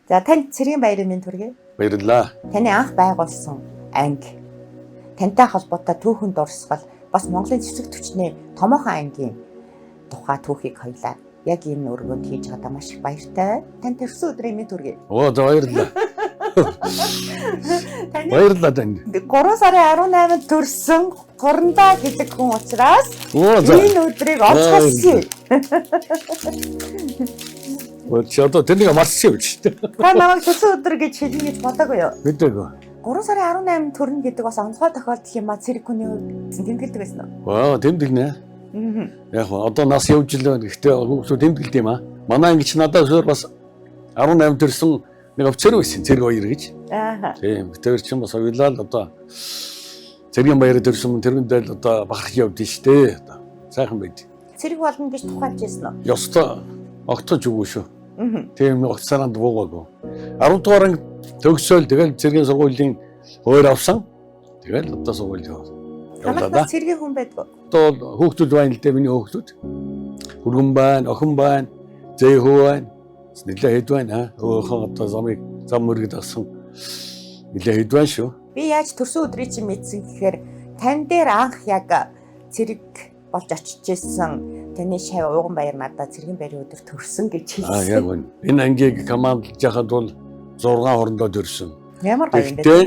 За танд цэргийн баярын мэнд хүргэе. Баярлалаа. Таны анх байгуулсан анги, тантай холбоотой түүхэн дурсгал, бас Монголын цэцэг түвшний томоохон ангийн тухай түүхийг хоёлаа яг энэ өргөнд хийж байгаа маш их баяртай. Танд төрсөн өдрийн мэнд хүргэе. Оо за баярлалаа. Таны Баярлалаа танд. 3 сарын 18-нд төрсөн Гурандаа гэдэг хүн учраас Оо за. энэ өдрийг олцгоосгий. Чи одоо тэнийг марцсан юм шүү дээ. Та намайг төрсөн өдөр гэж хэлнэ гэж бодоогүй юу? Мэдээгүй. 3 сарын 18-нд төрнө гэдэг бас онцгой тохиолдол юм а цэрэг хүний хувьд тэмдэглэдэг байсан уу? Ваа тэмдэглэнэ. Яг одоо нас явж л байна. Гэхдээ хүмүүсүүд тэмдэглэдэг юм аа. Манай ангич надад өөр бас 18 төрсэн нэг офицер байсан цэрэг баяр гэж. Аа. Тийм. Тэр чинь бас ойлаа л одоо цэргийн баяраа төрсөн тэрнэдэл одоо бахарх явдсан шүү дээ. Одоо сайхан байд. Цэрэг болно гэж тухайлж ирсэн үү? Ёстой огтож өгөө шүү. Тийм нэг огцсаранд буугаагүй. 10 дугаар анги төгсөөл тэгэл цэргийн сургуулийн өөр авсан. Тэгэл одоо сургууль яваа. Хамаг цэргийн хүн байдгүй. Одоо хүүхдүүд байна л дээ миний хүүхдүүд. Хүргэн байна, охин байна, зэйхүү байна. Нилээ хэд байна өөхөн одоо зам мөргөд авсан. Нилээ хэд байна шүү. Би яаж төрсөн өдрийг чинь мэдсэн гэхээр тань дээр анх яг цэрэг болж очиж ирсэн таны шав ууган баяр надад цэргийн баярын өдөр төрсөн гэж хэлсэн. Яг үнэ. Энэ ангийг командж яхад бол 6 хорондоо төрсөн. Ямар баяр юм бэ? Гэхдээ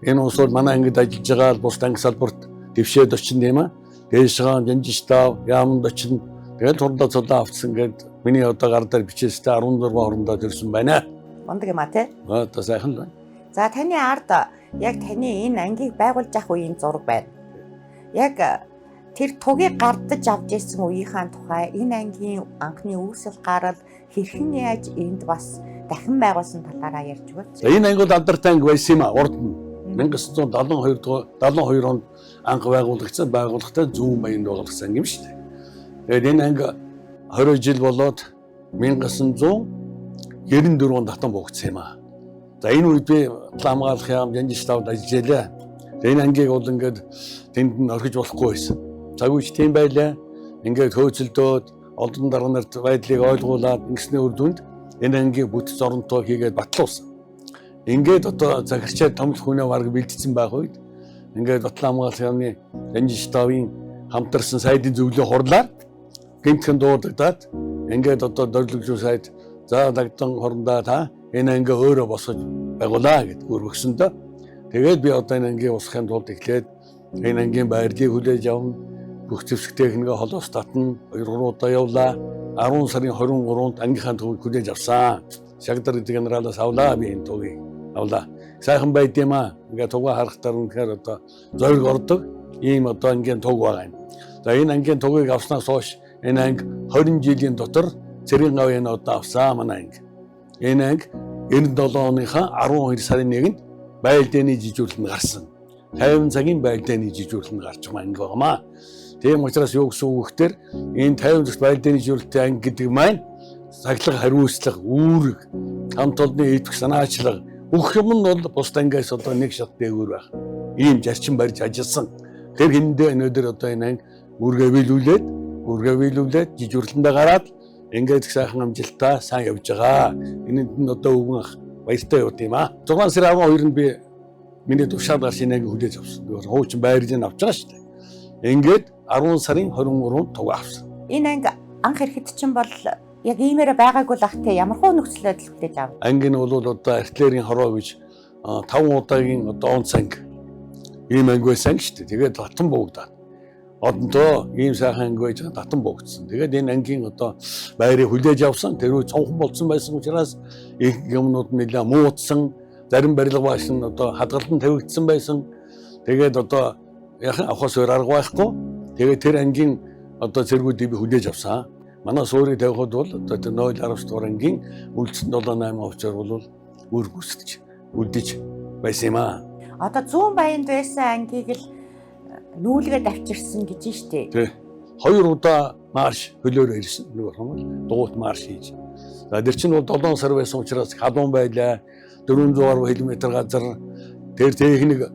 энэ улс бол манай ангид ажиллаж байгаа бус анги салбарт дэвшээд очин юм аа. Дээшгаан Жанжистав яамд очин тэгэл хурдаа цолоо авцсан гэд миний одоо гар дээр бичээстэй 16 хорондоо төрсөн байна. Мондөг юм а те. Одоо сайхан байна. За таны ард яг таны энэ ангийг байгуулж авах үеийн зураг байна. Яг тэр тугийг гардаж авч ирсэн үеийнхаа тухай энэ ангийн анхны үүсэл гарал хэрхэн яаж энд бас дахин байгуулсан талаараа ярьж өгөөч. За энэ анги бол алдартай анги байсан юм аа. Урд нь 1972 онд анх байгуулагдсан байгууллагатай зүүн баянд байгуулагдсан анги юм шүү дээ. Тэгээд энэ анги 20 жил болоод 1994 онд татан богдсон юм аа. За энэ үед би хамгаалах яам Жанжиставд ажиллалаа. Энэ ангийг бол ингээд тэнд нь орхиж болохгүй байсан. Цагүйч тийм байлаа. Ингээд хөөцөлдөөд олон дарга нарт байдлыг ойлгуулад ингэсний үр дүнд энэ ангийг бүтэц оронтой хийгээд батлуулсан. Ингээд одоо захирчаад томлох хүнээ бараг бэлдсэн байх үед ингээд Батлан хамгаалах яамны Жанжиставын хамтарсан сайдын зөвлөө хурлаар гэмтхэн дуудагдаад ингээд одоо дөрвөлжүү сайд за дагдан хорондоо та энэ анги өөрөө босгож байгуулаа гэд өргөсөндөө тэгээд би одоо энэ ангийн усахын тулд эхлээд энэ ангийн байрлалыг хүлээж авна. Бүх зэвсэг техникээ холоос татна. 2-3 удаа явлаа. 10 сарын 23-нд ангийнхаа төвийг хүлээж авсан. Шагдар генералаас авлаа би энэ төвийг. Авлаа. Сайхан байд юм аа. Ингээ тугаа харахтаар үнэхээр одоо зориг ордог. Ийм одоо ангийн туг байгаа юм. За энэ ангийн тугийг авснаас хойш энэ анги 20 жилийн дотор цэргийн гавьяаны одоо авсан манай анги. Энэ анги 97 оныхаа 12 сарын 1-нд байлдааны жижүүрлэн гарсан. 50 цагийн байлдааны жижүүрлэн гарч байгаа анги байгаамаа. Тийм учраас юу гэсэн үг гэхээр энэ 50 цагт байлдааны жижүүрлэлтэй анги гэдэг маань сахилга хариуцлага, үүрэг, хамт олонны идэвх санаачлага бүх юм нь бол бус ангиас одоо нэг шат дээгүүр байх. Ийм зарчим барьж ажилласан. Тэр хиндээ өнөөдөр одоо энэ анги үргээ биелүүлээд жижүүрлэндээ гараад ингээд их сайхан амжилттай сайн явж байгаа. Энэнд нь одоо өвгөн ах баяртай явд юм аа. 6 сарын 12-нд би миний тушаад гарч энэ анги хүлээж авсан. Хуучин байрлалыг авч байгаа шүү дээ. Ингээд 10 сарын 23-нд туг авсан. Энэ анги анх ирэхэд чинь бол яг иймээрээ байгаагүй л ахтай ямар хөө нөхцөл байдал хүлээж авав. Анги нь бол одоо артиллерийн хороо гэж 5 удаагийн одоо онц анги. Ийм анги байсан шүү дээ. Тэгээд татан богдаад. Одонтоо ийм сайхан анги байж татан богдсон. Тэгээд энэ ангийн одоо байрыг хүлээж авсан. Тэр үе цонхон болсон байсан учраас их юмнууд нэлээ муудсан. Зарим барилга баасан одоо хадгалан тавигдсан байсан. Тэгээд одоо яхан авахаас өөр арга байхгүй. Тэгээд тэр ангийн одоо цэргүүдийг би хүлээж авсан. Манай суурийг тавихад бол одоо тэр 0.19 дугаар ангийн үлдсэн 78 офицер бол үр гүйцэтгэж үлдэж байсан юм аа. Одоо зүүн баянд байсан ангийг л нүүлгээд авчирсан гэж нь штэ. Тий. 2 удаа марш хөлөөр ирсэн. Нэг бол дуут марш хийж. За тэр чинь бол 7 сар байсан учраас халуун байлаа. 400 км газар тэр техник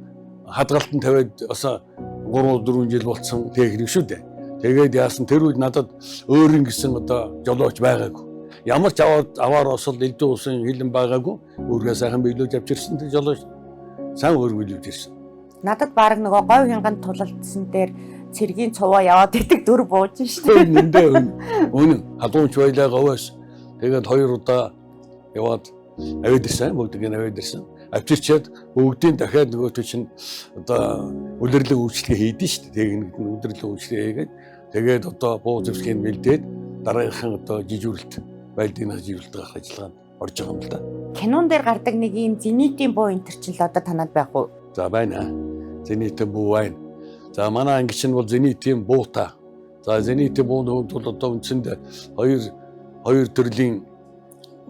хадгалтанд тавиад бас 3-4 жил болсон техник шүү дээ. Тэгээд яасан тэр үед надад өөрийн гэсэн одоо жолооч байгаагүй. ямар ч аваар осол элдв улсын хилэн байгаагүй өөргөө сайхан биелүүлж авч ирсэн гэж болоо шүү. Сайн өөргөлж ирсэн. Надад баг нөгөө говь хянганд тулалдсан дээр цэргийн цуваа яваад идэг дүр бууж штэ. Үнэн хадуунч байлаа говоос. Тэгээд 2 удаа яваад аваад ирсэн. Бүгдийг аваад ирсэн. Авчирчаад бүгдийн дахиад нөгөөтөө чинь одоо удирдлага үйлчлэгээ хийдэн шүү дээ. Техник удирдлага үйлчлэгээ хийгээд тэгээд одоо буу зэвсгийг бэлдээд дараагийнхан одоо жижүүрэлт байлдынхаа жижүүрэлт гарах ажиллагаанд орж байгаа юм л да. Кинон дээр гардаг нэг ийм зенитийн буу энэ төр чинь л одоо танад байх уу? За байна. Зенитийн буу байна. За манай анги чинь бол зенитийн буута. За зенитийн бууны хувьд бол одоо үндсэндээ хоёр төрлийн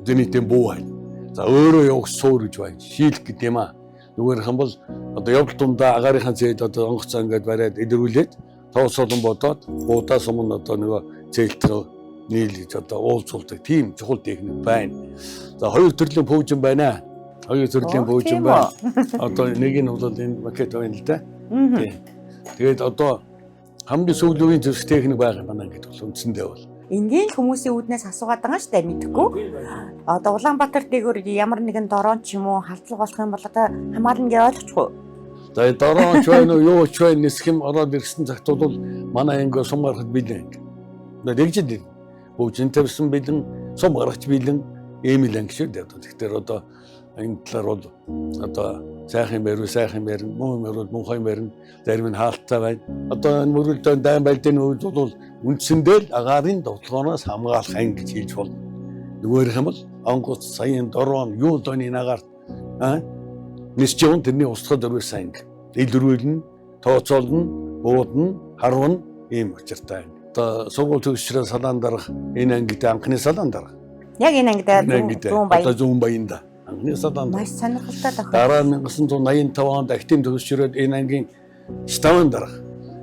зенитийн буу байна. За өөрөө явах суур гэж байна. Шийлэх гэдэг юм аа. Нүгээрх юм бол одоо явдал дундаа агаарынхаа зээл одоо онгоцоо ингээд бариад илрүүлээд тоосолон бодоод буудаас өмнө одоо нөгөө зээлтгөө нийлж одоо уулзуулдаг тийм чухал техник байна. За хоёр төрлийн пүүжин байна. Хоёр төрлийн пүүжин байна. Одоо нэг нь бол энэ макет байна л да. Тэгээд одоо хамгийн сүүлийн зөвс техник байгаа манай ингээд бол үндсэндээ бол Энгийн хүмүүсийн үүднээс асуугаад байгаа шүү дээ мэдхгүй. Одоо Улаанбаатар дээгүүр ямар нэгэн дорон ч юм уу халдлага болох юм бол одоо хамаарна гэж ойлгохгүй. За дорон ч байна уу юу ч байна нэсхэм ороод ирсэн цагт бол манай анги сум гарахд бэлэн. Нэгжид бүгжин тавьсан бэлэн сум гарахч бэлэн ийм л анги шүү дээ. Тэгэхээр одоо энэ талаар бол одоо сайхан байрна, муу муухай байрна, зарим нь хаалттай байна. Одоо энэ мөрөлдөөн дайн байлдын үед бол үндсэндээ л агаарын довтлогоноос хамгаалах анги гэж хэлж болно. Нөгөөх юм бол онгоц, саяын, дорон, юу дооны нагаар нисчүүн тэрний устгад өрөөс анги. Илрүүлнэ, тооцоолно, буудна, харвна ийм учиртай анги. Одоо сургууль төгсчрээ салаан дарах энэ ангид анхны салаан дарах. Яг энэ ангид зүүн баянда. Анхны салаан маш сонирхолтой тохиол. Дараа 1985 онд актив төгсчрээд энэ ангийн штаван дарах.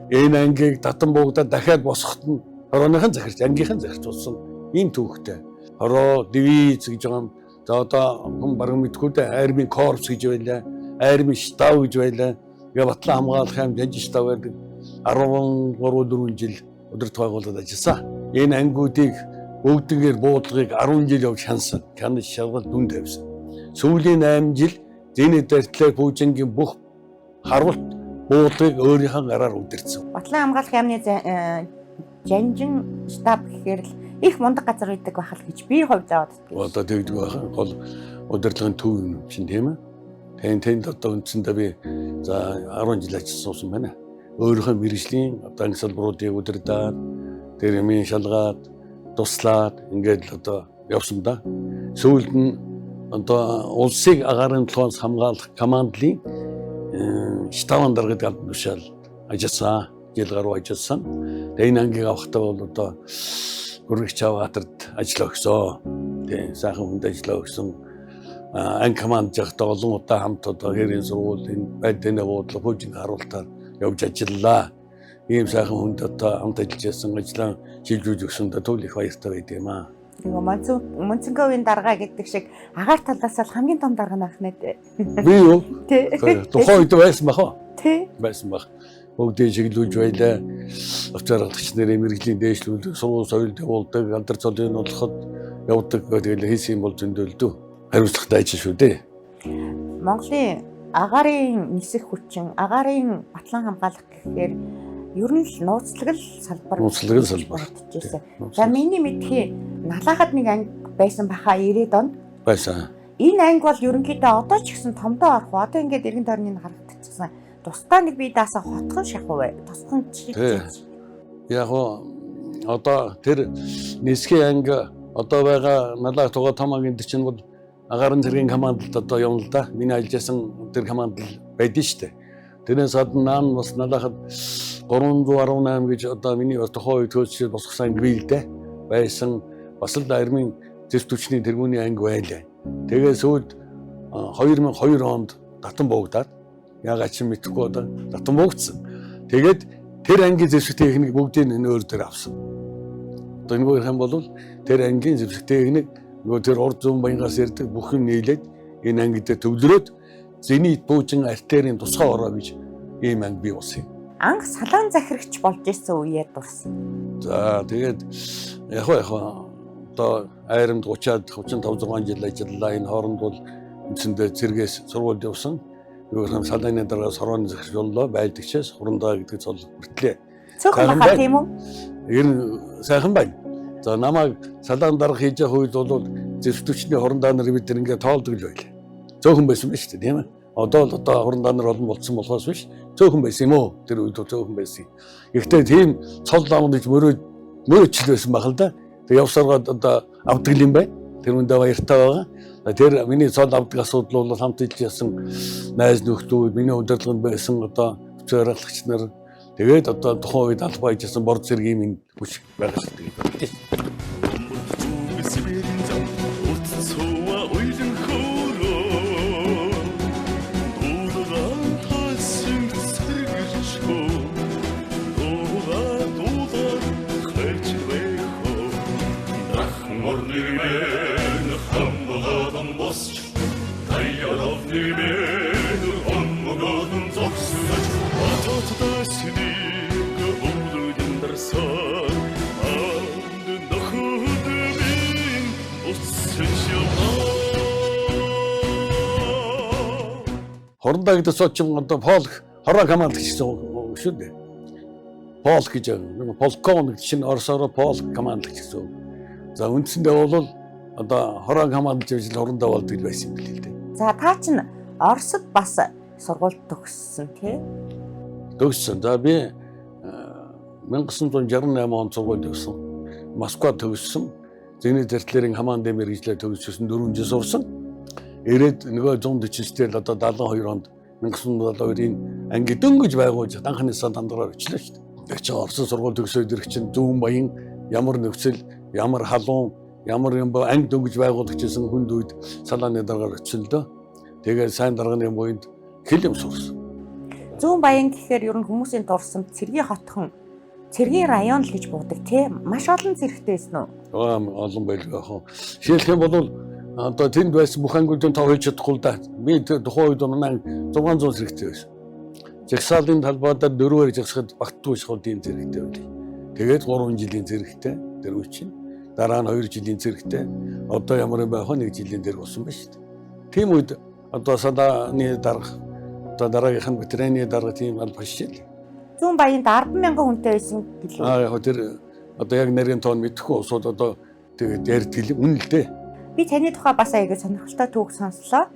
Энэ ангийг татан буугдаад дахиад босгоход нь хорооныхан захирч, ангийнхан захирч болсон ийм түүхтэй. Хороо, дивиз гэж байгаа юм. За одоо хүн баруун мэдгүй дээ армийн корпс гэж байлаа. Армийн штаб гэж байлаа. Тэгээ батлан хамгаалах юм янж штаб гэдэг 13-4 жил удирдах байгууллагад ажилласан. Энэ ангиудыг бүгдгээр буудлагыг 10 жил явж хянсан. Хянаж шалгал дүн тавьсан. Сүүлийн 8 жил зэний дэртлээ пүүжингийн бүх харуулт буудлагыг өөрийнхөө гараар удирдсан. Батлан хамгаалах яамны жанжин штаб гэхээр л их мундаг газар үйдэг байхал гэж би хувь заавад тэгдэг. Одоо тэгдэг байхаа гол удирдлагын төв юм чинь тийм ээ. Тэнд одоо үндсэндээ би за 10 жил ажилласан байна. Өөрийнхөө мэргэжлийн одоо анги салбаруудыг удирдаад, тэрмийн шалгаад, туслаад ингээд л одоо явсан да. Сүүлд нь одоо улсыг агаарын толгоос хамгаалах командлын штабан даргад албан тушаал ажилласан. Жил гаруй ажилласан. Энэ ангийг авахтаа бол одоо Гүрэгчаваатарт ажиллаа өгсөн. Тийм сайхан хүнд ажиллаа өгсөн. Анги команд жагтаа олон удаа хамт одоо хэрийн сургуулийн байдны буудлага пүүжин харуултаар явж ажиллаа. Ийм сайхан хүнд одоо хамт ажиллаж байсан ажлаа шилжүүлж өгсөн дэ түл их баяртай байд юм аа. Нөгөө Монцонговын дарга гэдэг шиг агаар талаас л хамгийн том дарга байх нэ. Би юу? Тухайн үед байсан бах уу? Тий. Байсан бах. Бүгдийг чиглүүлж байлаа. Авчааргалагч нарын мэрэгжлийн дээшлүүлэг, сургууль соёлд явуулдаг, алдар цолын олоход явдаг гэдэг хийсэн юм бол зөндөлдөө. Хариуцлагатай ажил шүү дээ. Монголын агаарын нисэх хүчин, агаарын батлан хамгаалах гэхээр ер нь л нууцлаг салбар. За миний мэдхий налахад нэг анги байсан баха 90-ад онд. Байсан. Энэ анги бол ерөнхийдөө одоо ч гэсэн томдоо орох. Одоо ингээд эргэн тойрны харагдчихсан. Тусдаа нэг бие даасаа хотхон шахав бай. Тусхан чирч. Яг одоо тэр нисхийн анги одоо байгаа налах туга тамагийн чинь бол агаарын цэргийн командд одоо явна л да. Миний ажилласан тэр команд байдсан шүү дээ. Тэрнээс гадна бас налахад 318 гэж одоо миний тухайн үед хөөцөд босгосон анги бий л дээ. Байсан бас л армийн зэвсэг түвшний тэргүүний анги байлаа. Тэгээ сүүлд 2002 онд татан буугдаад ягаад ч мэдэхгүй одоо татан буугдсан. Тэгээд тэр ангийн зэвсэг техник бүгдийг энэ өөр дээр авсан. Одоо энэ гоо юм бол тэр ангийн зэвсэг техник нөгөө тэр урд зүүн баянгаас ирдэг бүх юм нийлээд энэ анги дээр төвлөрөөд зенит пүүжин артерийн тусгай ороо гэж ийм анги бий болсон юм. Анги салаан захирагч болж ирсэн үеэр дурсан. За тэгээд яг одоо айрамд 30-аад 35 жил ажиллалаа. Энэ хооронд бол үндсэндээ цэргээс сургуульд явсан. Өөрөөр салааны дараагаас хорооны захиргаллаа байлдагчаас хурандаа гэдэг цол хүртлээ. Цөөхөн баха тийм үү? Ер нь сайхан байна. За намайг салаан дарга хийж явах үед бол зэвсдэгчний хурандаа нар бид нар ингээд тоолдог л байлаа. Цөөхөн байсан биз дээ тийм ээ. Одоо хурандаа нар олон болцсон болохоос биш. Цөөхөн байсан юм уу? Тэр үед цөөхөн байсан. Гэхдээ тийм цол ламдж мөрөөчл байсан баг л да. Тэг явсаргаад одоо авдаг юм байна. Тэр үндэ баяртай байгаа. Тэр миний цол авдаг асуудал бол хамт ижсэн найз нөхдүүд, миний удирдлаганд байсан одоо зөвөрөгч нар тэгээд одоо тухайн үед албаа хийжсэн бор зэргийн минь хүч байгаа шүү дээ. Хурандаа гэдэг суучин одоо полк хороо командч гэсэн үг шүү дээ. Полк гэж нэг полкон гэдэг чинь орсоор полк командч гэсэн үг. За үндсэндээ бол одоо хороо командч гэж хурандаа болдог байсан юм билээ л дээ. За та чинь Оросд бас сургууль төгссөн тий? Төгссөн. За би 1968 онд сургууль төгссөн. Москвад төгссөн. Зэний зэртлэрийн командын мэргэжлээ төгссөн 4 жил сурсан. Ирээд нөгөө 149-тэл одоо 72 онд 1972-ийн анги дөнгөж байгуулж анхнысаа дандраар өчлөө шүү дээ. Тэг чи Орос сургууль төгсөөд ирэх чинь зүүн баян ямар нөхцөл, ямар халуун, ямар юм ба анги дөнгөж байгуулагчсэн хүнд үед салааны дараагаар өчлөө. Тэгээд сайн дарганы буйнд хэл юм сурсан. Зүүн баян гэхээр ер нь хүмүүсийн дурсамж цэргийн хотхон цэргийн район л гэж буудаг тий? Маш олон зэрэгтэй байсан уу? Олон байлгаа хоо. Жишээлх юм бол одоо тэнд байсан бүх ангуудын тоо хийж чадахгүй л да. Би тухайн үед манай 600 зэрэгтэй байсан. Жагсаалын талбайдаа 4-ээр жагсахад багтгүй шахуу тийм зэрэгтэй байлаа. Тэгээд 3 жилийн зэрэгтэй тэр үе чинь. Дараа нь 2 жилийн зэрэгтэй. Одоо ямар юм байх вэ? 1 жилийн зэрэг болсон ба шүү дээ. Тийм үед одоо салааны дарга одоо дараагийнх нь ветераны дарга тийм аль башил. Зүүн баянд 10,000 хүнтэй байсан гэлээ. Яг тэр одоо яг нарийн тоон мэдэхгүй усууд одоо тэгээд ярьдаг юм үнэ л дээ. Би таны тухай бас аягүй сонирхолтой түүх сонслоо.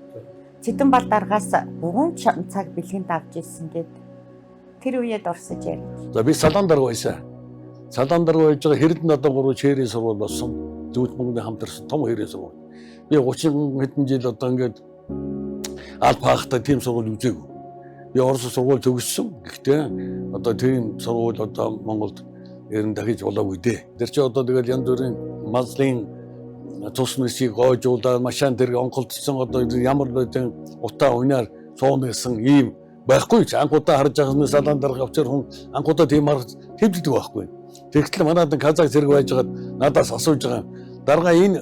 Цэдэн-бал даргаас бүгэн цаг бэлгэнд авч ирсэн гэд тэр үеэд орсож ярив. За би салаан дарга байсан. Салаан дарга байж байгаа Хэрдэн одоо 3 чэрийн сургууль болсон. Зүүт Монголын хамтарсан том хэрийн сургууль. Би 30 хэдэн жил одоо ингээд албаахтай тийм сургууль үзээгүй. Би Орос сургууль төгссөн. Гэхдээ одоо тийм сургууль одоо Монголд ерэн дахиж болоогүй дээ. Тэр чи одоо тэгэл янз бүрийн мазлын цус нүсийг гоожуулаад машин дээр онголдсон одоо ямар нэгэн утаа унаар суун гэсэн ийм байхгүй ч анхудаа харж байгаа салаан дарга авчир хүн анхудаа тийм арга хэвддэг байхгүй. Тэгтэл манайд казак зэрэг байж байгаад надаас асууж байгаа. Дарга энэ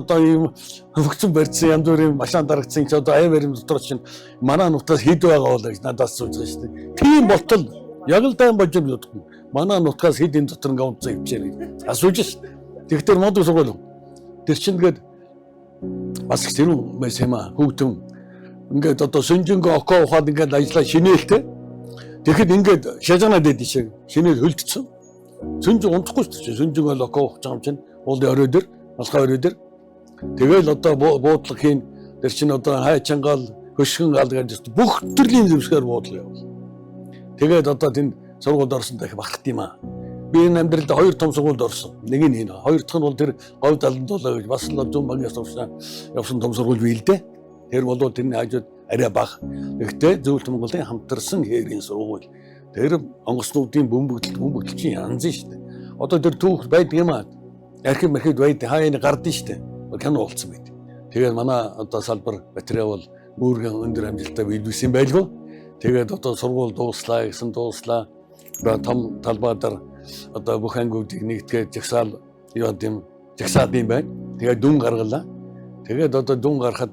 одоо ийм хөвгцөн барьсан янз бүрийн машин дарагдсан ч одоо аймаар юм дотор чинь манай нутгаас хэд байгаа бол гэж надаас асууж байгаа шүү дээ. Тийм болтол яг л дан бож юм бодохгүй. Манай нутгаас хэд энэ дотор ингээ унцсан хөвчээр асууж шүү дээ. Тэгтэр мод сургууль. Тэр чинь тэгээд бас зэрэг байсан юм аа хүүтэн ингээд одоо сүнжинг окоо ухаад ингээд ажиллаа шинээлтэй. Тэгэхэд ингээд шажанаад байдсан шиг шинээл хөлдсөн. Сүнжин унтахгүй шүү дээ. Сүнжинг ол окоо ухаж байгаа юм чинь уулын орой дээр алхаа орой дээр. Тэгэл одоо буудлага хийн тэр чинь одоо хайчангаал хөшгөн гал гэж бүх төрлийн зэвсгээр буудлага явуул. Тэгээд одоо тэнд сургуульд орсон дахь багт юм аа. Би энэ амьдралд 2 том сургуульд орсон. Нэг нь энэ. Хоёр дахь нь бол тэр говь даландуулаа гэж бас л зүүн багаас явсан том сургууль бий л дээ. Тэр бол тэрний хажууд арай бага. Гэхдээ зөвлөлт Монголын хамтарсан хэрийн сургууль. Тэр онгоцнуудын бөмбөгдөл чинь янз шүү дээ. Одоо тэр түүх байдаг юм аа. Архив мэрхэд байдаг хаяаны гардын шүү дээ. Кино болцсон байд. Тэгээд манай одоо салбар материал бол үүргэн өндөр амжилттай биелүүлсэн байлгүй. Тэгээд одоо сургууль дууслаа гэсэн дууслаа. Том талбайдар одоо бүх ангуудыг нэгтгээд жагсаал юу юм жагсаад юм байна. Тэгээд дүн гаргалаа. Тэгээд одоо дүн гарахад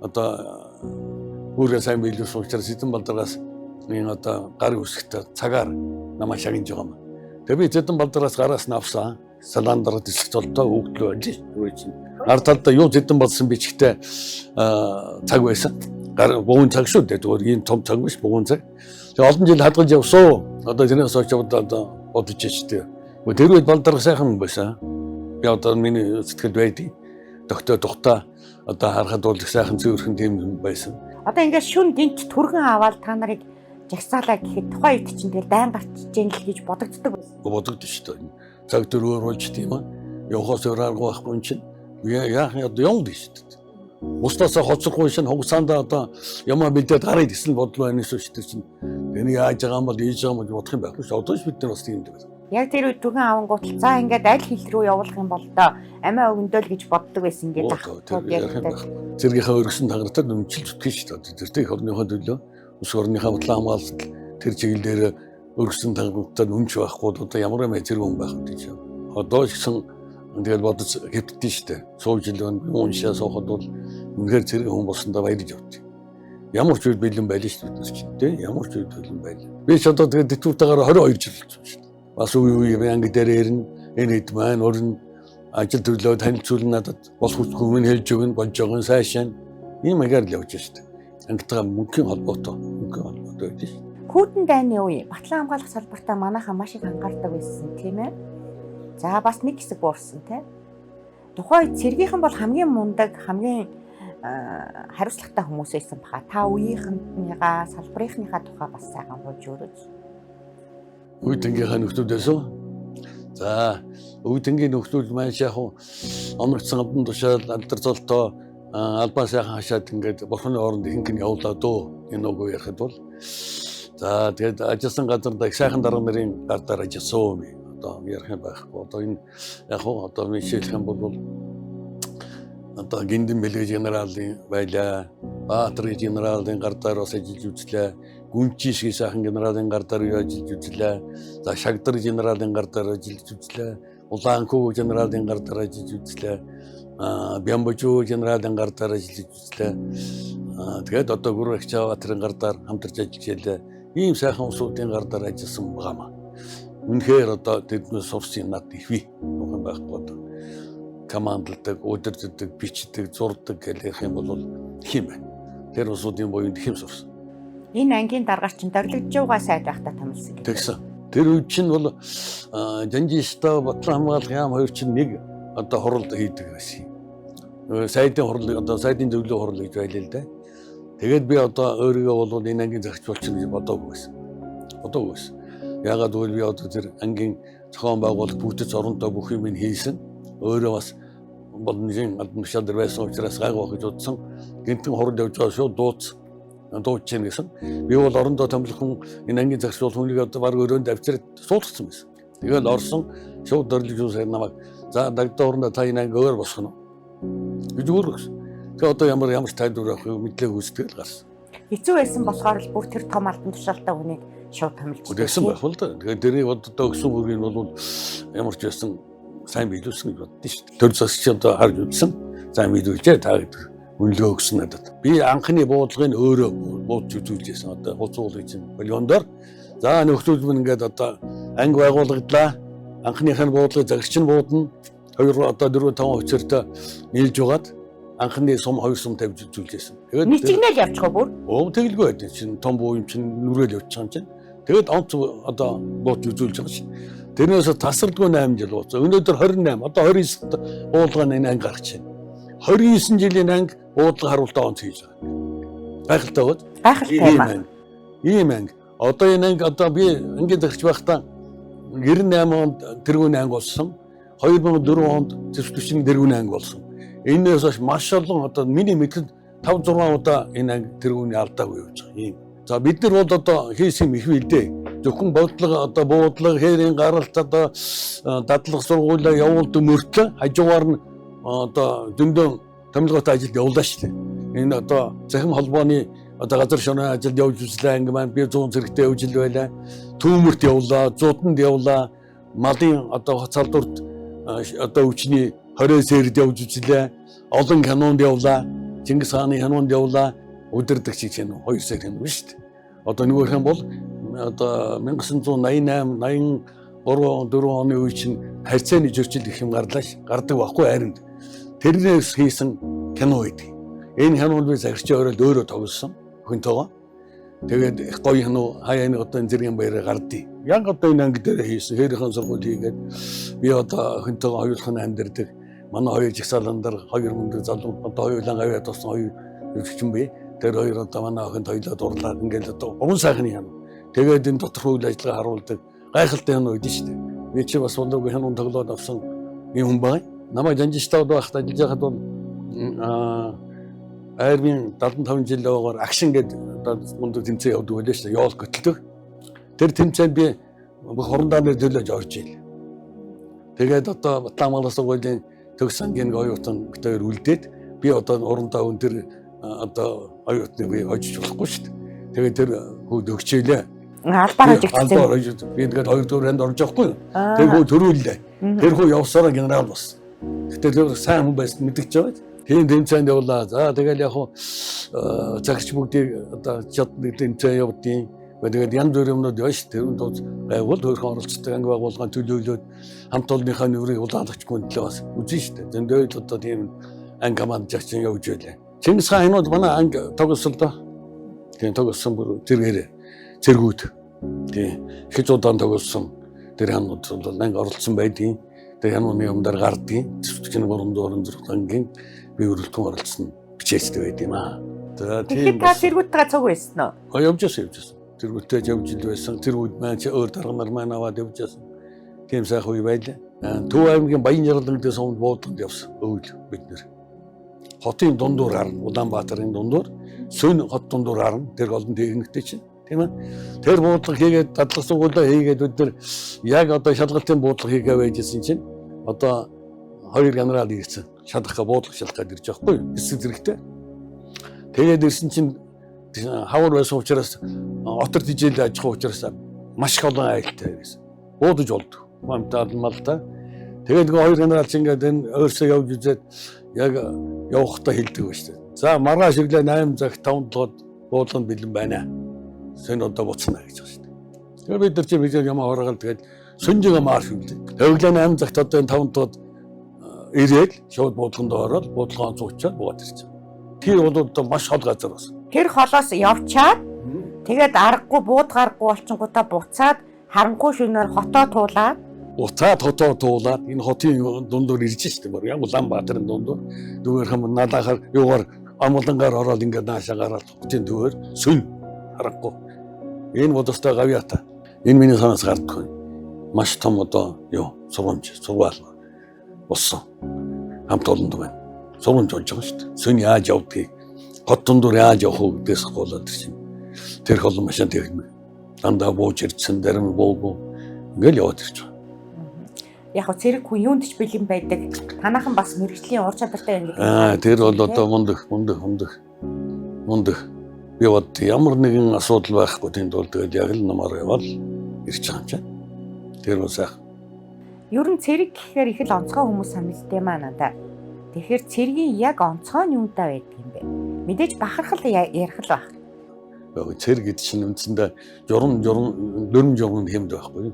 одоо үүргээ сайн биелүүлсэн учраас Цэдэн-бал даргаас энэ одоо гар үсгт цагаар намайг шагнаж байгаа юм. Тэгээд би Цэдэн-бал даргаас гараас нь авсан. салаандараа тэсэлт болтоо хөөгдлөө байж чинь. Гар талдаа юу зэдэн болсон бичгтэй цаг байсан. Богино цаг шүү дээ. Зүгээр ийм том цаг биш богино цаг. Тэгээ олон жил хадгалж явсан. Одоо тэрнээс хойш одоо бодож штэ. Тэр үед балдарга сайхан байсан. Би одоо миний сэтгэл байдгийг доктор тухта одоо харахад бол сайхан зөөрхөн тийм байсан. Одоо ингээд шүн гинт түргэн аваад та нарыг жагсаалаа гэхэд тухайн үед чинь тэгэл дайн гарч ижээн л гэж бодогддог байсан. Бодогдсон шүү дээ. Цаг дөрөөр болж тийм аа. Явахаас өрөөргүй байхгүй чинь яах юм одоо юм дээ шүү дээ. Устаас хоцрохгүй шин хугацаанд одоо ямаа мэдээд гарыг гэсэн бодлоо байна шүү дээ чинь. Энийг яаж байгаа юм бол ийж байгаа юм гэж бодох юм байхгүй шүү. Одоо ч бид нар бас тийм дээ. Яг тэр үед түргэн авангууд за ингээд аль хил рүү явуулах юм бол доо амиа өгөндөөл гэж боддог байсан гэж ахтууд яг зэргийнхээ өргөсөн тагаратад өмчил зүтгэж шүү дээ. Тэр их орныхоо төлөө ус орныхаа бодлоо хамгаалалт тэр чиглэлээр өргөсөн тагаратад өмч байхгүй одоо ямар юм зэрэг хүн байх вэ гэж. Одоо ч гэсэн тэгэл бодож хэвдэж шүү дээ. Сууж илвэн уншаа суухад бол үнэхээр зэрэг хүн болсондоо баярж явдаг. Ямар ч үед бэлэн байлаа шүү дээ бид нар чинь ямар ч үед бэлэн байлаа. Би ч одоо тэгээд дэвтүүртаагаар 22 жил болсон шүү дээ. Бас үе анги дээр ирнэ энэ хэд маань өрн ажил төрлөө танилцуулна надад болох хүмүн хэлж өгнө болж байгаа сайшаа ийм агаар л явж штэ. Ангитгаа мөнгөний холбоотой байдаг штэ. Хүйтэн дайны үе Батлан хамгаалах салбартаа манайхаа маш их анхаардаг байсан тийм ээ. За бас нэг хэсэг буурсан тийм. Тухайн цэргийнхэн бол хамгийн мундаг хамгийн хариуцлагатай хүмүүс байсан баха. Та үеийнхнийгаа салбарынхныхаа тухай бас сайхан хууж өрөөж. Үйтэнгийн нөхдүүдээс за үйтэнгийн нөхдүүд маань яг омрогдсон амдан тушаал алдар золтоо албаа сайхан хашаад ингээд бурхны оронд ихэнх нь явуулаа дөө энэ үг ярихад бол за тэгээд ажилласан газар их сайхан дарга нарын гар дээр ажилласан юм одоо ярих юм байхгүй одоо энэ яг одоо мишэлх юм бол одоо гиндэн бэлэг генералын байлаа Баатар генералын гар дээр бас ажиллаж үзлээ. Гүнчишгийн сайхан генералын гар дээр ажиллаж үзлээ. За Шагдар генералын гар дээр ажиллаж үзлээ. Улаанхүү генералын гар дээр ажиллаж үзлээ. Бямбожуу генералын гар дээр ажиллаж үзлээ. Тэгээд одоо Гүрвэгчбаатарын гар дээр хамтарч ажиллаж ялээ. Ийм сайхан усуудын гар дээр ажилласан байгаамаа. Үнэхээр одоо тэднээс сурсан над их бий. Нухан байхгүй одоо. Командладаг, удирддаг, бичдэг, зурдаг гэх юм бол хэм байна. Тэр усуудын буюунд хэм сурсан. Энэ ангийн даргаач чинь Дорлогжууга сайд байхдаа томилсон гэдэг. Тэгсэн. Тэр үед чинь бол Жанжишта Батлан хамгаалах яам хоёр чинь нэг одоо хурал хийдэг байсан. Сайдын хурал одоо сайдын зөвлөө хурал гэж байлаа л да. Тэгээд би одоо өөрийгөө бол энэ ангийн захирч болчихно гэж бодоогүй байсан. Бодоогүй байсан. Ягаад гэвэл би одоо тэр ангийн зохион байгуулалт бүтц оронтой бүх юм хийсэн. Өөрөө бас бол нэгэн албан тушаал дээр байсан учраас гайгүй гэж бодсон. Гинтэн хурал явж байгаа шүү дууч чинь гэсэн. Би бол орондоо томилхон энэ ангийн захирч бол хүнийг одоо баг өрөөнд авчираад суулгацсан байсан. Тэгээд орсон шууд Дорлогжуу сайд намайг за дагдаа орондоо та энэ анги өөр босгоно гэж өөргөс. Тэгээд одоо ямар тайлбар авах вэ мэдлэг үүсгээл гарсан. Хэцүү байсан болохоор л бүр тэр том албан тушаалтай хүнийг шууд томилж байсан байх л да. Тэгээд тэрийг одоо өгсөн үрийг бол ямар ч байсан сайн биелүүлсэн гэж боддоо шүү дээ. Төр засч одоо харж үзсэн. За биелүүлжээ та гэдэг үнэлгээ өгсөн надад. Би анхны буудлагыг өөрөө буудж үзүүлжсэн. Одоо хуцуул гэж полигондор. За нөхцөл минь ингээд одоо анги байгууллагдлаа. Анхных нь буудлагыг загирч нь буудна. 2 одоо 4 5 офицертой нийлж угаад анхны сум 2 сум тавьж үзүүлжсэн. Тэгээд нэгчгнэл явчихаа бүр. Тэгэлгүй байд чинь том буу юм чинь нүрэл явчих юм чинь. Тэгээд онц одоо буудж үзүүлж байгаа чинь. Тэрнээс тасралгүй 8 жил болсон. Өнөөдөр 28, одоо 29-т буудлагын энэ анги гарч байна. 29 жилийн анги буудлага харуултаа онц хийж байгаа. Гайхалтай байна. Гайхалтай байна. Ийм анги. Одоо энэ анги одоо би ангийн захирч байхдаа 98 онд тэргүүн анги болсон. 2004 онд зэвсгчийн тэргүүн анги болсон. Энээс хойш маш олон одоо миний мэдлэл 5-6 удаа энэ анги тэргүүний алдаагүй явж байгаа. Ийм. За бид нар бол одоо хийсэн их билдээ. Зөвхөн бодлого одоо буудлага хээрийн гаралт одоо дадлага сургуулаа явуулдаг мөртлөө хажуугаар нь одоо зөндөө томилгоотой ажилд явуулаа шүү дээ. Энэ одоо захим холбооны одоо газар шорын ажилд явж үзлээ анги маань би 100 зэрэгтэй явж ил байлаа. Түүмэрт явлаа, зууданд явлаа. Малын одоо цалдурт одоо өвчний 20 сэрд явж үзлээ. Олон канонд явлаа. Чингис хааны канонд явлаа. Удирдагч чинь 2 сар юм шүү дээ. Одоо нөгөөх нь бол одоо 1988, 3 4 оны үе чинь харьцааны зөрчил их юм гардаг байхгүй харин тэрнээс хийсэн кино байдаг. Энэ кинонд би загирчаа ороод өөрөө тоглосон хүнтэйгээ. Тэгээд их гоё кино хаяаны одоо энэ зэргийн баяраар гардыг. Яг одоо энэ анги дээр хийсэн хэрхэн сургууль хийгээд би одоо хүнтэйгээ хоёулах нь амьдэрдэг. Манай хоёр жигсаалан дээр 2 мөнгө залуу одоо хоёулаа аваад туссан хоёр өвчин бий. Тэр хоёр одоо манай охинд хоёулаа дурлаад ингээд одоо гон сайхны юм. Тэгээд энэ доторх үйл ажиллагаа харуулдаг гайхалтай юм үүдэн шүү дээ. Би чи бас өнөөдөр хянуун тоглоод авсан юм хүн бай. Намайг жанжистаад байхад ажиллаж байхад бол Айрын 75 жил яваагаар акшн гэдэг одоо мундаг тэмцээн явдаг байлаа шүү дээ. Ёол хөтэлдэг. Тэр тэмцээнд би хорондааны төлөөж орж ийл. Тэгээд одоо Батламалаас gooлийн төгс сангийн оюутан битээр үлдээд би одоо урандаа өндөр одоо оюутныг би хожиж болохгүй шүү дээ. Тэгээд тэр хүүд өгчээлээ. Албаар хожигдсан. Би тэгээд 2 дугаар анд орж явахгүй. Тэр хүү төрүүллээ. Тэр хүү явсараа генерал болсон. Гэтэ тэр сайн хүн байсан мэдгэж байгаа. Тийм тэмцээнд явлаа. За тэгэл яг хуу цагч бүгдийг одоо чадны тэмцээн явдیں۔ Тэгээд янз бүрийн юмнууд явж тэрүүнд гайвал хөрхөн оролцдог анги байгууллагын төлөөлөөд хамт олонныхаа нүрийг улаалагчгүй төлөө бас үзэн шүү дээ. Зөндөөд одоо тийм анги командч явж байлаа. Чингис хаан энэ манай анги тогсон доо. Тийм тогсон бүр зэргүүд. Тийм их удаан тогсон. Тэр ханууд бол анги оролцсон байдیں۔ Тэр ханууны юмдар гардیں۔ Цэцгийн 3 ангийн би өрөлтөн оролцсон бичээчтэй байд юм аа. За тийм та зэргүүдтэйгээ цуг байсан уу? Явж байсан. Зэргүүдтэй явж ил байсан. Зэргүүд маань өөр дарганаар маань аваад явж байсан. Тийм сайхан үе байлаа. Төв аймгийн Баян Жаргалан дээр сумд буудалд явсан. Өвөл бид нэр. Хотын дундуур харна. Улаанбаатарын дундуур. Сүн хот дундуур харна. Тэр голдон техниктэй чинь. Тийм ээ. Тэр буудлага хийгээд дадлаг сугуулаа хийгээд бид нар яг одоо шалгалтын буудлага хийгээ байжсэн чинь одоо 2 генерал ирсэн. Шалгахаа буудлага шалгахад ирж байхгүй юу? Хэсэг зэрэгтэй. Тэгээд ирсэн чинь хавар байсан учраас отор тижэл аж ахуй учраас маш их олон айлттай байсан. Буудаж болдог. Мамтаад малта. Тэгээд нөгөө 2 генерал чинь ингээд энэ өөрсөө явж үзээд яг явахтаа хэлдэг ба шүү дээ. За маргааш ирлээ 8 цаг 5 толгойд буудлын бэлэн байна. Сэн одоо буцна гэж байгаа шүү дээ. Тэгээд бид нар чи бид юм аваагаад тэгээд сүнжигээ марш үлдээ. Өглөө 8 цагт одоо энэ 5 толгойд ирээд шууд буудланд ороод буудлын цуучаад буугаад ирсэн. Тэр бол одоо маш хол газар бас. Тэр холоос явчаад тэгээд аргагүй буудгарахгүй болчингуудаа буцаад харанхуй шөнөөр хотоо туулаад энэ хотын дундуур ирж штэ бүр яг Улаанбаатарын дундуур дүүгээр хам наалахаар юугаар амулангаар ороод ингээд наашаа гараад хотын дүүгээр сүн харахгүй. Энэ бодостой гавьяата. Энэ миний санаас гардаггүй. Маш том одоо сургууль болсон. Хамт олонд байна. Сургууль болж байгаа шүү дээ. Сүн яаж явдгийг, хот дундуур яаж явах вэ гэдгээс болоод ирсэн. Тэр холон машин техник дандаа бууж ирсэн, дарим буугүй ингээл яваад ирж байгаа. Яг го цэрэг хүн юунд ч бэлэн байдаг. Танаахан бас мэрэгжлийн ур чадвартай байна гэдэг. Тэр бол одоо мундаг. Би бод ямар нэгэн асуудал байхгүй тийм тул тэгээд яг л намаар явал ирж байгаа юм чинь. Тэр бол сайхан. Ер нь цэрэг гэхээр их л онцгой хүмүүс санагдтыг маа надаа. Тэгэхээр цэргийн яг онцгой нь юунтай байдаг юм бэ? Мэдээж бахархал ярих л байх. Цэрэг гэдэг чинь үндсэндээ журам хэмд байхгүй.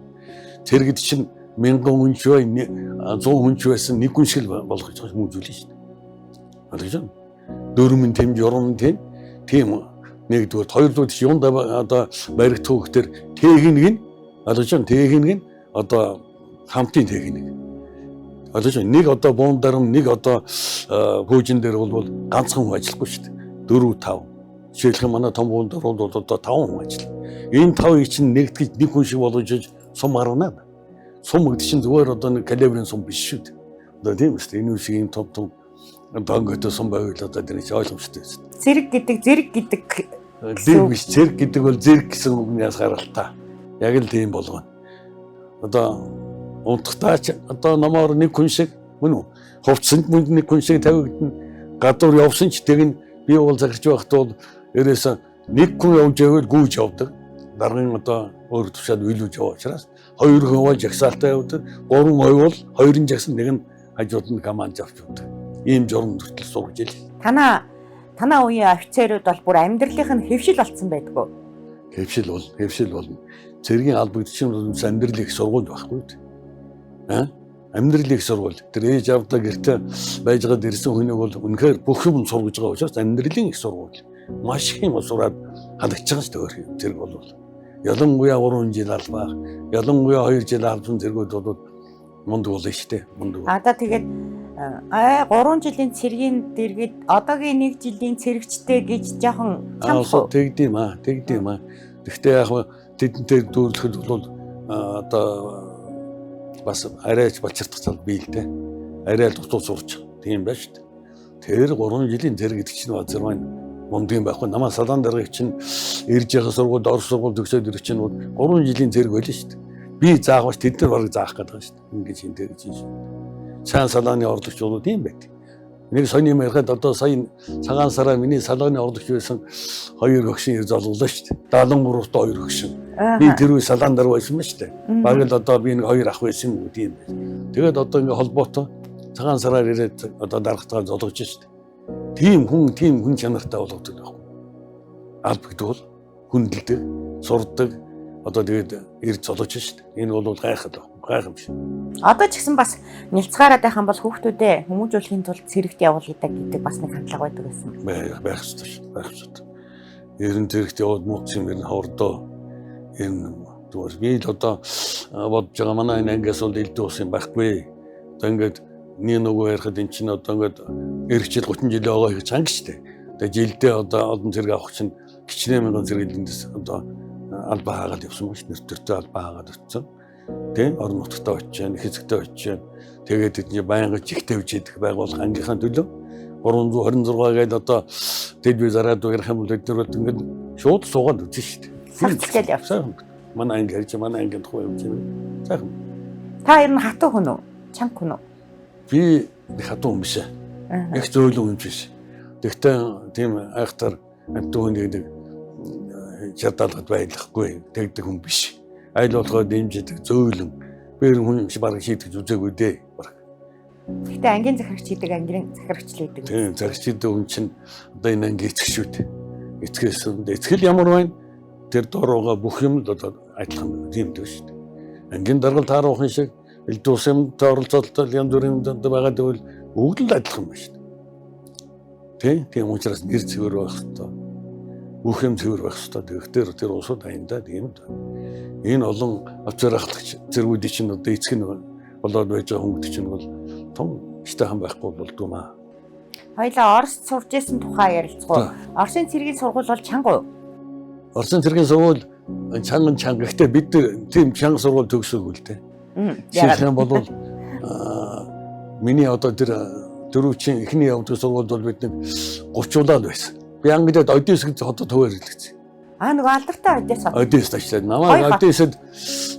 Цэрэг гэдэг чинь 1000 хүн ч бай 100 хүн ч байсан нэг хүн шиг болох гэж хүмүүжүүлнэ шүү дээ. Ойлгож байна? Дөрмөн тэм журам тийм нэгдүгээр хоёрдугаар чинь юунд одоо баригдах хөвгтөр техник нь ойлгож байна? Техник нь одоо хамтын техник. Ойлгож байна? Нэг одоо буун дарам нэг одоо хөөжин дээр бол ганцхан хүн ажиллахгүй шүү дээ. 4 5. Жишээлх манай том буун дээр бол одоо 5 хүн ажиллана. Энэ 5-ыг чинь нэгтгэж нэг хүн шиг болгож сум гаргана. Сум гэдэг чинь зүгээр одоо нэг калибрын сум биш шүү дээ. Одоо тийм шүү дээ. Энэ шиг юм том донготой сум байвал одоо тэр чинь ойлгомжтой байсан. Зэрэг гэдэг биш зэрэг гэдэг бол зэрэг гэсэн үгнээс гаралтай. Яг л тийм болгоно. Одоо унтахтаач одоо намаар нэг хүн шиг мөн үү? Хувцсанд мөнд нэг хүн шиг тавигдана. Гадуур явсан ч тэгнь би бол загирч байхад бол ерөөсө нэг хүн явж байвал гүйж явдаг. Даргын одоо өөр тушаад үйлүүж яваа учраас 2 хүн бол жагсаалтаа явдаг. 3 ойвол 2-ын жагсан нэг нь хажууд нь команд авч явдаг. Ийм журам төртөл сургаж ил. Танаа үеийн офицерууд бол бүр амьдралынх нь хэвшил болцсон байдгүй. Хэвшил болно. цэргийн албагдчихсан амьдрал их сургууль байхгүй. Амьдрал их сургууль. Тэр ээж авдаа гэртээ байж байгаад ирсэн хүнийг бол үнэхээр бүх юм сургаж байгаа учраас амьдралын их сургууль. Маш их юм сураад хадагч байгаа шүү дээ зэрэг бол. Ялангуяа 3 жил албаа, ялангуяа 2 жил албан зэргүүд бол мундаг болно шүү дээ. Мундаг. Одоо тэгээд 3 жилийн цэргийн дэргэд одоогийн 1 жилийн цэрэгчтэй гэж жоохон чамсуу. Тэгдэм аа. Гэхдээ яг тэдэнтэй дүүрлэхэд бол одоо бас арайч бачирдах цал бий л дээ. Арай л дутуу сурч тийм байж шүү дээ. Тэр 3 жилийн зэрэг гэдэг чинь базар маань мундаг юм байхгүй. Намаа салаан даргаыг чинь ирж байгаа сургууль, орос сургууль төгсөөд ирэх чинь 3 жилийн зэрэг байлаа шүү дээ. Би заахвч тэд нар барыг заах гэдэг байгаа шүү дээ. Ингээд шинтэй гэж юм шүү. Цаан салааны орлогч бол тийм байт. Нэг сони юм ярихад одоо сая цагаан сараа миний салааны орлогч байсан 2 хөгшин ирж олголоо шүү дээ. 73-т 2 хөгшин. Би тэр үе салаан дараа байсан ба шүү дээ. Багт л одоо би нэг 2 ах байсан юм тийм байт. Тэгээд одоо ингээд холбоотой цагаан сараар ирээд одоо дарагтаа зологж шүү дээ. Тийм хүн чанартай болгодог байхгүй. Албагдвал хүндэлдэг, сурдаг одоо тэгээд ирж зологж шүү дээ. Энэ бол гайхал юм шиг. Одоо ч гэсэн бас нэлцгаараад байх юм бол хүүхдүүдээ хүмүүжүүлэхийн тулд цэрэгт явуулдаг гэдэг бас нэг хандлага байдаг байсан. Байх ёстой. Ерөн цэрэгт яваад мууц юм ер нь хордоо энэ зүгээр би л одоо бодож байгаа манай энэ ангиас бол элдв ус юм байхгүй. Одоо ингээд нэг нөгөө ярихад эн чинь одоо ингээд эргэжил 30 жил байгаа их чанга штэ. Тэгээ жилдээ одоо олон зэрэг авах чинь кичнээн мянган зэрэглэндээс одоо албаа хаагаад явсан маш нэртэртэй албаа хаагаад өгсөн. Тийм орон нутгатаа очиж, хэсэгтээ очиж, тэгээд тэдний байнга жигтэй үж идэх байгууллага ангийнхаа төлөө 326 гээд одоо тэд би зараад ярих юм бол эдгээр бол ингээд шууд суугаад үзэн шүү дээ. Сарцлал явсан. Манай анги ярьж манай ангийн тухай юм чинь. Сайхан. Та ер нь хатуу хүн үү? Чанга хүн үү? Би хатуу хүн биш. Их зөөлөн хүн биш. Тэгтээ тийм айхтар амтгүй нэг чадалгад байлахгүй тэгдэг хүн биш. Айл болгоо дэмждэг зөөлөн бээр хүн баг шийдэж үзээгүй дээ. Гэхдээ ангийн захирагч хийдэг ангийн захирагч л байдаг. Тийм захирагч хийдэг хүн чинь одоо энэ анги эцэг шүү дээ. Эцгэл ямар байна? Тэр дороогаа бүх юм л одоо адилхан дэмдэг шүү дээ. Ангийн даргал таарахын шиг элдв усымд оролцоолтол янз бүрийн байгаа гэвэл бүгд л адилхан байна шүү дээ. Тийм учраас нэр цэвэр байх хэрэгтэй. Бүх юм цэвэр байх хэрэгтэй. Тэгэхээр тэр улсууд аяндаа тийм дээ. Энэ олон авчрахлагч зэргүүдийн чинь одоо эцэг нь болоод байж байгаа хүмүүс чинь бол том штайхан байхгүй болдгоомаа. Хоёлаа Оросд сурж исэн тухай ярилцгоо. Оросын цэргийн сургууль бол чанга уу? Оросын цэргийн сургууль чанга. Гэхдээ бид тийм чанга сургууль төгсөөгүй л дээ. Яагаад бол миний одоо тэр дөрөвчин эхний явдаг сургуульд бол бид нэг 30 байсан. Би ангидад Одесс гэж хотод хуваар хэлчихсэн. Нөгөө алдартай Одесс. Одесс тачлаа. Намайг Одессд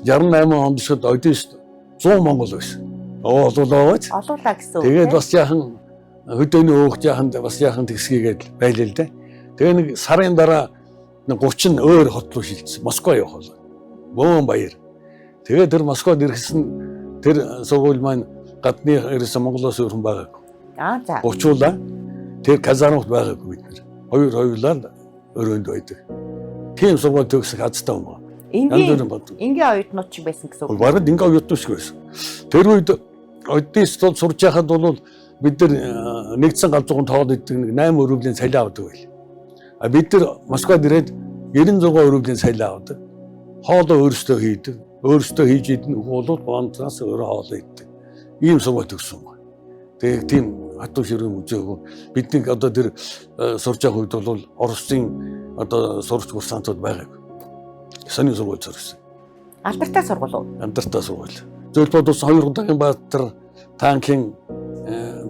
68 онд шууд Одесс 100 Монгол байсан. Олуулаа гэсэн үг. Тэгээд бас яахан хөдөөний өөх яахан бас яахан тэгсгийгээд байлаа л дээ. Тэгээ нэг сарын дараа 30 өөр хот руу шилжсэн. Москва явах болоо. Бөөн баяр. Тэгээ тэр Москвад ирэхсэн тэр сургууль маань гадны ирсэн Монголоос өөр хүн байгаагүй. За. 30-уулаа тэр казармууд байгаагүй бид нэр. Хоёулаа өрөөнд байдаг. Тийм сургууль төгсөх азтай юм байна. Ингийн оюутнууд ч байсан гэсэн үг. Бараг ингийн оюутнууд шиг байсан. Тэр үед Одессд сурж байхад бол бид нар нэгдсэн галзуугийн тоол иддэг 8 өрөвлийн цалин авдаг байл. А бид нар Москвад ирээд 96 өрөвлийн цалин авдаг. Хоолоо өөрсдөө хийдэг. Өөрсдөө хийж идэх уулууд бонцоос өөрөө хоолоо иддэг. Ийм сургууль төгссөн байна. Тэгээ тийм хатуу ширүүн үзээгүй. Бидний одоо тэр сурж байгаа үед бол Оросын одоо сурч курсантууд байгаагүй. Сони сургууль зорьсон. Алдартай сургууль уу? Алдартай сургууль. Зөвлөд ус 2 удаагийн Баатар танкийн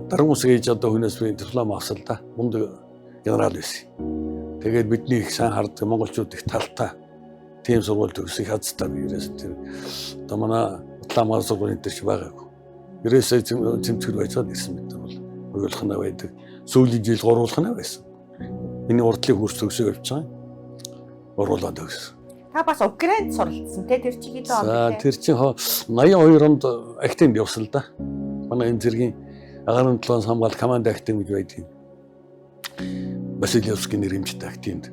даргуус гэж одоо хүнээс би диплом авсан л да. Мундаг генерал байсан. Тэгээд бидний их сайн харддаг монголчууд их талтай тийм сургууль төгсөх хазтай би ерөөс тэр одоо манай Улаанбаатар сургуулийн дээр ч байгаагүй. Ерөөсөө зэмцгэр байцаад ирсэн бид нар бол ойлгохна байдаг. Сүүлийн жил гурвуулхна байсан. Миний урдлыг хурц төгсөө явж байгаа. Гурвуулаад өгсөн. Та бас Украинд суралцсан те тэр чигээр доо. За тэр чинь 82 онд актинд явсан л да. Манай энэ зэргийн агаарын талаас хамгаалалт команд актив гэж байдгийг. Василевский нэрэмжтэй актинд.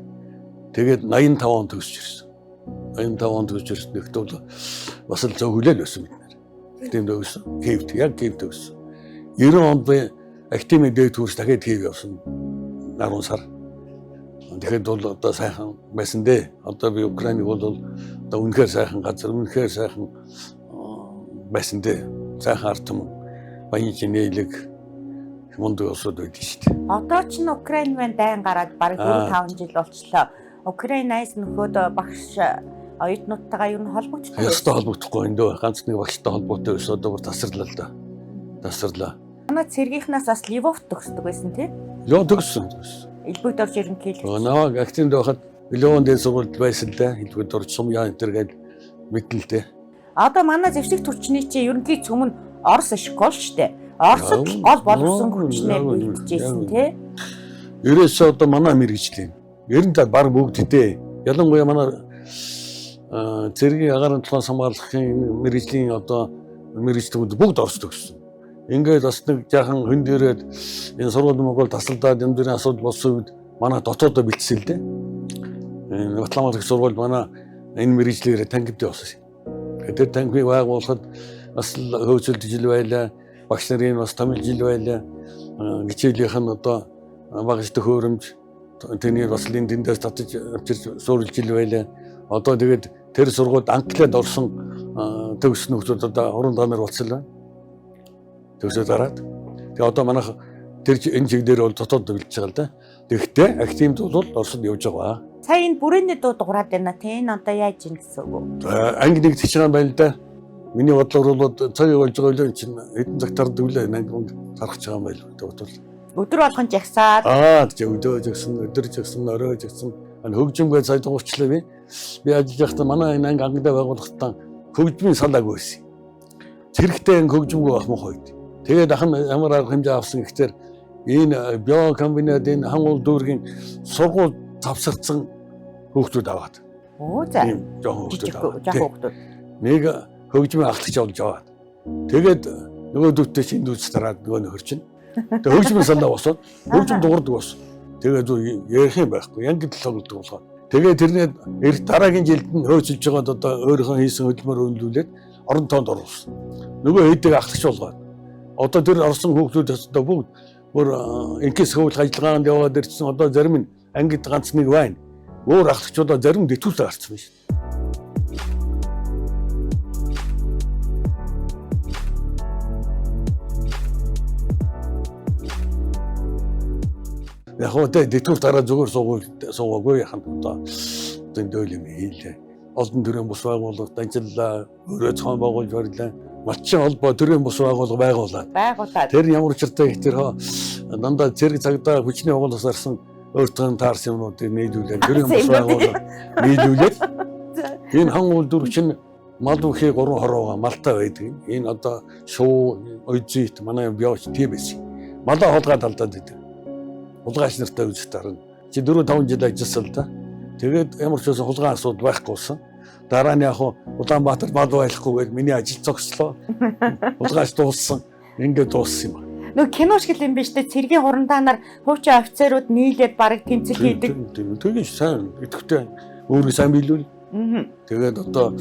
Тэгээд 85 онд төгсөж ирсэн. 85 онд гэж нэгтэл бас л зөв хүлээл байсан бид нар. Актимд өгсөн. Киевт яг Киевт өгсөн. 90 онд би актимын дээд курс дахиад Киев явсан. 10 сар. Тэгэхээр бол одоо сайхан байсан дээ. Одоо би Украиныг бол одоо үнэхээр сайхан газар, үнэхээр сайхан байсан дээ. Сайхан ард түмэн баян чинэлэг мундаг улсууд байдаг шүү дээ. Одоо ч н Украин маань дайн гараад бараг 4-5 жил болчлоо. Украинаас нөхөд багш оюутнуудтайгаа юу н холбогдсон. Ястаа холбогдохгүй энэ дөө ганц нэг багштай холбоотой байсан. Одоо бүр тасарлаа л да. Тасарлаа. Манай цэргийнхнаас бас Львовт төгсдөг байсан тий? Яа төгссөн. Элбэгд орж ерөнхийлөгч. Намайг активд байхад Львовын дээд сургуульд байсан л да. Элбэгд орж сум яа энэ төр гээд мэдэн л дээ. Одоо манай зэвсэг төрчний чи ерөнхий цөм нь Орос школ штэ. Оросд гол боловсон хүчнээ бэлтжижсэн тий? Ерөөсөө одоо манай мэрэгжлийн 90 баг бүгдтэй. Ялангуяа манай цэргийн агаарын тухайн хамгаалахын мэрэгжлийн одоо мэрэгчлүүд бүгд Оросд төгссөн. Ингээд бас нэг жаахан хүн дээрээ энэ сургууль Монгол тасалдаад энэ дөрийн асуудал болсон үед манай дотоодоо бэлдсэн л дээ. Энэ Батламын сургууль манай энэ мэрэгчлэрээ тангивд болсон. Тэр тангивыг байгуулахад бас л хөөцөлд жил байлаа. Багш нарын бас томил жил байлаа. Хичээлийнх нь одоо багш төхөөрөмж тэний бас линдээс татаж авчирч суурилж жил байлаа. Одоо тэгээд тэр сургуульд англиад орсон төгссөн хүмүүс одоо уран данаар болцсон. Төгсөө дараад. Тэгээ одоо манайх тэр энэ чиг дээр бол дотоод бэлдэж байгаа л да. Тэгэхдээ активд бол Оросд явж байгаа. Сая энэ бүрээний дуу дуурайд байна тий. Энэ одоо яаж ийн гэсэн үг вэ? Анги нэг тийчрaan байна л да. Миний бодлоор бол цаг явуулж байгаа юм чинь хэдэн цаг тарддаг үлээ анги тархаж байгаа юм байл бодвол. Өдөр болгон жагсаад. Өдөө жагсан, өдөр жагсан, орой жагсан. Хөгжимгээ сая дуурчлаа би. Би ажиллаж байхдаа манай энэ анги ангидаа байгуулахдаа хөгжмийн салаагүй байсан. Цэрэгтэй анги хөгжимгүй ах мохоо байд. Тэгээд ахын ямар арга хэмжээ авсан гэхээр энэ биокомбинат энэ хангуул дүүргийн сургууль завсарсан хүүхдүүд аваад. Оо за. Жохон хүүхдүүд. Нэг хөгжмийн ахлагч болж аваад. Тэгээд нөгөө дүүтээ шинэ дүүс дараад нөгөө нөхөр чинь. Тэгээд хөгжмийн салаа босоод хөгжим дуурдаг болсон. Тэгээд ярих юм байхгүй. Янгид л тоглодог болохоор. Тэгээд тэрний дараагийн жилд нь хөөцөлж байгаад одоо өөрийнхөө хийсэн хөдөлмөр өнлүүлээд орон тоонд оруулсан. Нөгөө хэдэг ахлагч болгоод. Одоо тэр орсон хүүхдүүд одоо бүгд бүр инкес хөвөл ажиллагаанд яваад ирсэн. Одоо зарим нь ангид ганц нэг байна. Өөр ахлагчудаа зарим дэвтүүлээ гарцсан байна шүү. Яг хөө дэвтүүл дараа зүгээр суугаагүй яхан одоо энэ дөөл юм хийлээ. Олон төрлийн бус байгууллагад ажиллаа, өөрөө цаан байгуулж барилаа. Малчин холбоо төрийн бус байгууллага байгуулад. Тэр ямар учиртай гэх тэр дандаа зэрэг цагдаа хүчний байгууллагаас арсан өөртөө таарсан юмнуудыг нийлүүлээд төрийн бус байгууллага нийлүүлээд энэ хангуул дүр чинь мал бүхий 3 хороогаа малтай байдаг. Энэ одоо шуу, ойзит манай биоч тийм байсан. Малаа холгаад алдаад байдаг. Хулгайч нартай үзэх тарна. Чи 4-5 жил ажилласан л да. Тэгээд ямар ч байсан хулгай асуудал байхгүйсэн. Дараа нь яг Улаанбаатар мал байлахгүйгээр миний ажил зогслоо. Хулгайч дууссан. Ингээд дууссан юм. Нөгөө кино шиг юм биш үү? Цэргийн хурандаанаар хуучин офицерууд нийлээд бараг тэмцэл хийдэг. Тэгээд сайн идэвхтэй өөрийг сайн биелүүл. Тэгээд одоо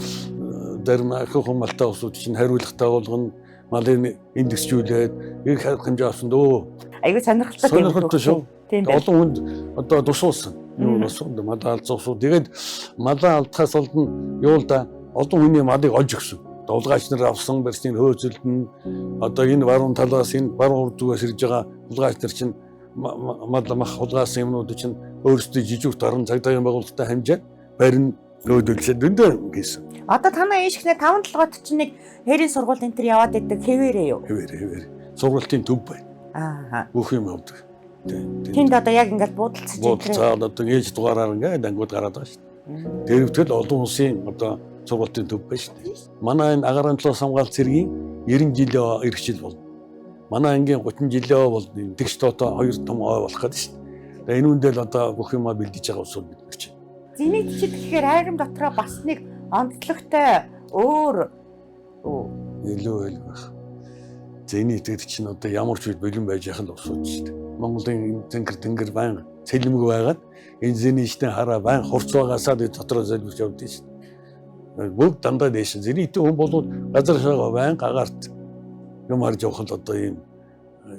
зарим ахын хумалтай усууд чинь хариулахтай болгоно. Малын индексжүүлээд их хэмжээ авсан дөө. Айгуу сонирхолтой шүү. Олон хүнд одоо тусуулсан. Юу болсон дэ малаа алцсан. Тэгээд малаа алдахаас олдно юу л да олон хүний малыг олж өгсөн. Дулгаач нар авсан барьцын хөөцөлд нь одоо энэ баруун талаас энэ баруун зүгээс ирж байгаа дулгаач нар чинь мал мах хулгайсан юмнууд чинь өөрсдөө жижиг таран цагдаагийн байгууллагатай хамжаад барин нөөдөлсөд дөндөө гэсэн. Одоо танаа ийшгнээ 5-7 чинь нэг хэрийн сургууль энэ төр яваад идэг хэвээрээ юу? Хэвээр. Сургуулийн төв байна. Бүх юм авдаг. Тэнд одоо яг ингээд буудалцаж байгаа. Одоо ээж дугаараар ингээд ангууд гараад байгаа шүү дээ. Тэрвтэл олон улсын одоо сургуулийн төв байна шүү дээ. Манай энэ агаарын талаас хамгаалалт цэргийн 90 жилийн ирэх жил болно. Манай ангийн 30 жилийн бол тэгш одоо 2 том ой болох гэдэг шүү дээ. Энэ үндэл одоо бүх юмаа бэлдэж байгаа усуд бид гэж. Зэний жишээ тэгэхээр айрам дотроо бас нэг онцлогтой өөр илүү байх. Зэний итгэдэг чинь одоо ямар ч үед бэлэн байж яхал усууд шүү дээ. Монголын тэнгэр байн цэлмэг байгаад энэ зэний ичтэн хараа байн хурц байгаасаа дотор зэлбэж явдсан шүү дээ. бүгд дандаа дээш. Зэрэгтэй хүн бол газар шагаа байн гагаарт юм харж явахад одоо ийм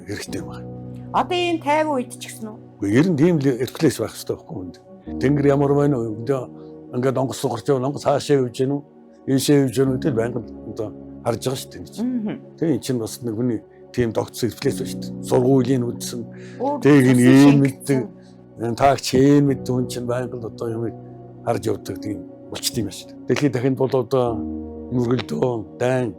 хэрэгтэй байна. Одоо энэ тайван үед ч гэсэн үү? Гэхдээ ер нь тийм л эрхлээс байх хэрэгтэй байхгүй хүнд. Тэнгэр ямар байна вэ? Ингээд онгоц сугарч явна, онгоц хаашаа явж гэнэ үү? Ийшээ явж гэнэ үү гэдэг байнга одоо харж байгаа шүү дээ. Тэгээ эн чинь бас нэг хүний тийм догц эрхлээс байна шүү дээ. Сургуулийн үдсэн. Тэг ин ийм мэддэг. Таагч хийн мэддэг хүн чинь байнга одоо юм харж явдаг тийм болчт юм шүү дээ. Дэлхийд дахинд бол одоо нүргэлдөө дайн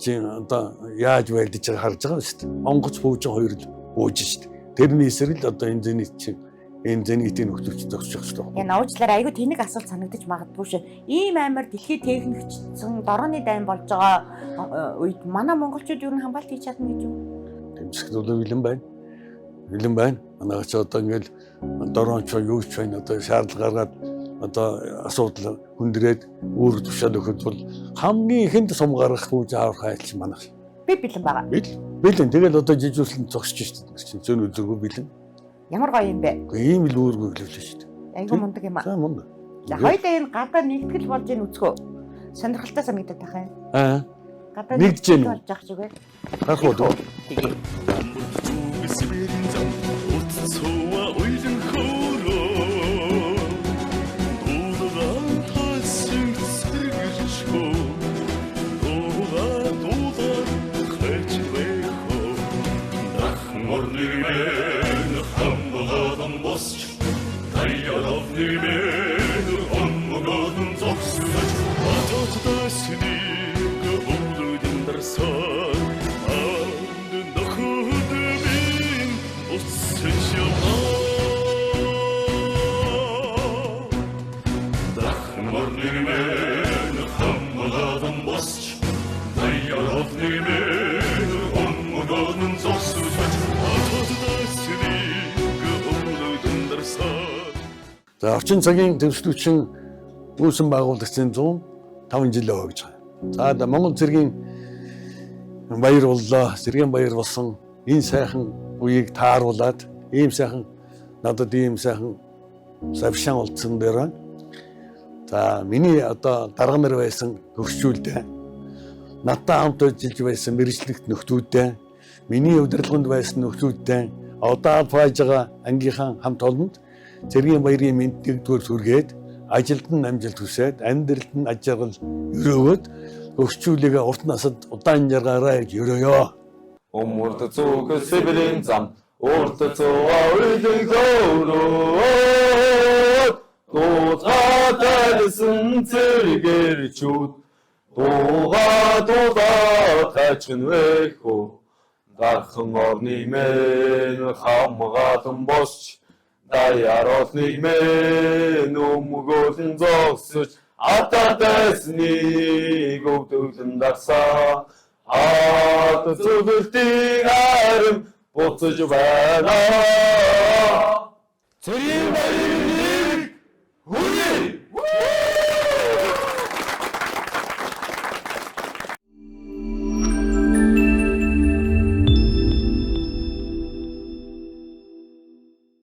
чинь одоо яаж байлдаж байгааг харж байгаа шүү дээ. Онгоц бууж хоёр л бууж шүү дээ. Тэрний эсрэг л одоо энэ зэний чинь энэ зэнийтийн нөхцөлч зогсож байгаа шүү дээ. Энэ уучлаарай айгүй тэнэг асуулт санагдаж магадгүй шүү. Ийм амар дэлхийд техникчсэн дорооны дайн болж байгаа үед манай монголчууд юу н хамгаалт хийж чадна гэж юу? Тэмцэхэд бол бэлэн байна. Бэлэн байна. Манайч одоо ингээл дороонч юу ч байна одоо шаардлага гаргаад одоо асуудал хүндрээд үүрэг тушаал өгөхөд бол хамгийн ихэнд сум гаргах үе авах хайлч манайх. Би бэлэн байгаа. Бэлэн. Тэгэл одоо жижигсэн зогсож шүү дээ. Зөөн өдрөгөө бэлэн. Ямар гоё юм бэ? Гэхдээ ийм л үүрэг өглөвлөө шүү дээ. Айгүй мундаг юм аа. За мундаг. За хоёулаа энэ гадаа нэгтгэл болж ийн үзгөө. Сонирхолтой санагдаад байх юм. Гадаа нэгдэж гэнэ үү? болж ах чигээр. Гарах уу? Тэгээ. За орчин цагийн төвшлүүчин үүсэн байгуулагчийн 105 жил өгч байгаа. За Монгол цэргийн баяр боллоо. Цэргийн баяр болсон энэ сайхан үеийг тааруулаад ийм сайхан надад ийм сайхан савшаан олдсон дээр. За миний одоо дарга нар байсан хөгшчүүлдэ. Надтай хамт ажиллаж байсан мэргэжлэгт нөхдүүдтэй, миний удирдлаганд байсан нөхдүүдтэй, одоо аль фааж байгаа ангийнхан хамт олонд цэргийн баярын мэд нэгдүгээр сүргээд ажилд нь амжилт хүсээд амьдралд нь аж аргал өрөөгөөд хөгшчүүлгээ урт насад удаан жаргаараа гэж өрөөё. Умурд цуг сэбэрийн зам урд цуга үйлэн хөөрөө дуудаатай цэргэрчүүд дуугаа тачгэн вэхөө дархан орны мэн хамгаалan босч даяаролны мэн өмгөөлн зогсож атадэсний говдөлн дарсаа зүгэлтийн арим буцаж байна. Цэргийн баярыг хүргэе.